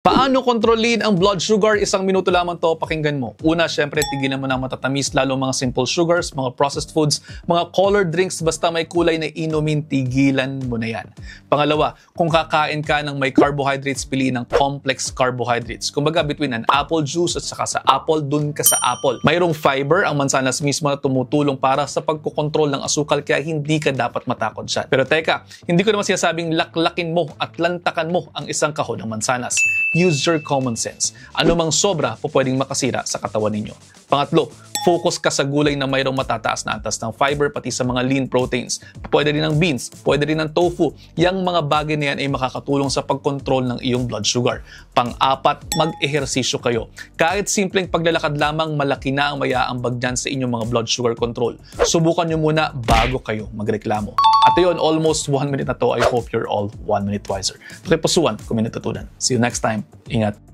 Paano kontrolin ang blood sugar? Isang minuto lamang to, pakinggan mo. Una, syempre, tigilan mo ng matatamis, lalo mga simple sugars, mga processed foods, mga colored drinks, basta may kulay na inumin, tigilan mo na yan. Pangalawa, kung kakain ka ng may carbohydrates, piliin ng complex carbohydrates. Kumbaga, between an apple juice at saka sa apple, dun ka sa apple. Mayroong fiber, ang mansanas mismo na tumutulong para sa pagkokontrol ng asukal, kaya hindi ka dapat matakot siya. Pero teka, hindi ko naman sinasabing laklakin mo at lantakan mo ang isang kahon ng mansanas. Use your common sense. Ano mang sobra po pwedeng makasira sa katawan ninyo. Pangatlo, focus ka sa gulay na mayroong matataas na antas ng fiber pati sa mga lean proteins. Pwede rin ng beans, pwede rin ng tofu. Yang mga bagay na yan ay makakatulong sa pagkontrol ng iyong blood sugar. Pang-apat, mag-ehersisyo kayo. Kahit simpleng paglalakad lamang, malaki na ang mayaambag dyan sa inyong mga blood sugar control. Subukan nyo muna bago kayo magreklamo. At yun, almost 1 minute na to. I hope you're all 1 minute wiser. Pakipasuan kung may natutunan. See you next time. Ingat.